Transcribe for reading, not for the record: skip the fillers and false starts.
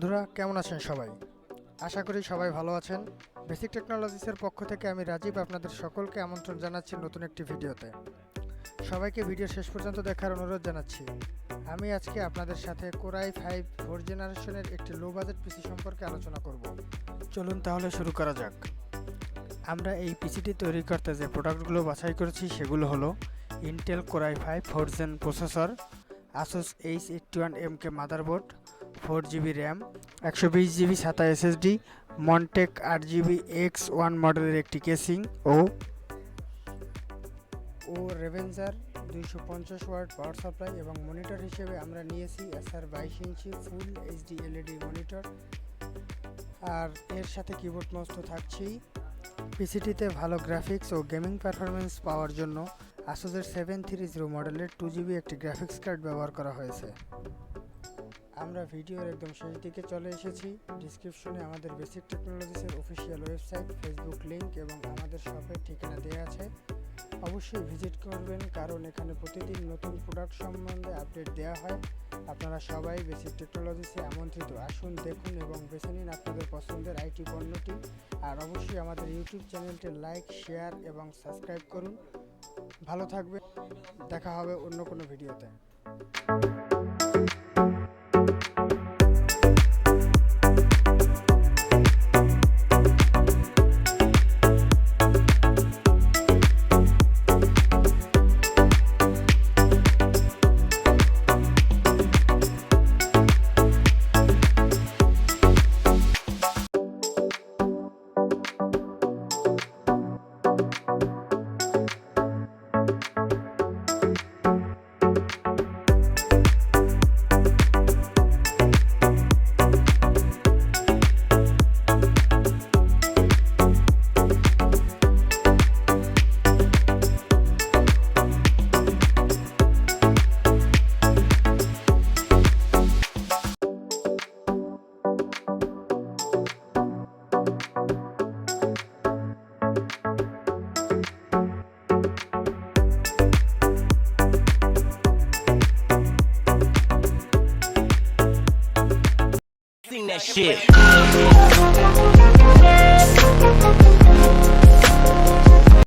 বন্ধুরা কেমন আছেন সবাই? আশা করি সবাই ভালো আছেন। বেসিক টেকনোলজিসের পক্ষ থেকে আমি রাজীব আপনাদের সকলকে আমন্ত্রণ জানাচ্ছি নতুন একটি ভিডিওতে। সবাইকে ভিডিও শেষ পর্যন্ত দেখার অনুরোধ জানাচ্ছি। আমি আজকে আপনাদের সাথে Core i5 4th জেনারেশনের একটি লো বাজেট পিসি সম্পর্কে আলোচনা করব। চলুন তাহলে শুরু করা যাক। আমরা এই পিসিটি তৈরি করতে যে প্রোডাক্টগুলো বাছাই করেছি সেগুলো হলো Intel Core i5 4th Gen processor, ASUS H81MK motherboard, 4GB RAM, 120GB SATA SSD, মনটেক 8GB X1 মডেলের একটি কেসিং ও রেভেঞ্জার 250 ওয়াট পাওয়ার সাপ্লাই এবং মনিটর হিসেবে আমরা নিয়েছি ASUS 22 ইঞ্চি ফুল HD LED মনিটর। আর এর সাথে কিবোর্ড মাউস তো থাকছেই। পিসিটিতে ভালো গ্রাফিক্স ও গেমিং পারফরমেন্স পাওয়ার জন্য ASUS এর 730 মডেলের 2GB একটি গ্রাফিক্স কার্ড ব্যবহার করা হয়েছে। আমরা ভিডিওর একদম শেষ দিকে চলে এসেছি। ডিসক্রিপশনে আমাদের বেসিক টেকনোলজিসের অফিসিয়াল ওয়েবসাইট, ফেসবুক লিংক এবং আমাদের শপের ঠিকানা দেওয়া আছে। অবশ্যই ভিজিট করবেন, কারণ এখানে প্রতিদিন নতুন প্রোডাক্ট সম্বন্ধে আপডেট দেওয়া হয়। আপনারা সবাই বেসিক টেকনোলজিসে আমন্ত্রিত। আসুন, দেখুন এবং বেছে নিন আপনাদের পছন্দের আইটি পণ্যটি। আর অবশ্যই আমাদের ইউটিউব চ্যানেলটি লাইক, শেয়ার এবং সাবস্ক্রাইব করুন। ভালো থাকবেন, দেখা হবে অন্য কোনো ভিডিওতে। That shit.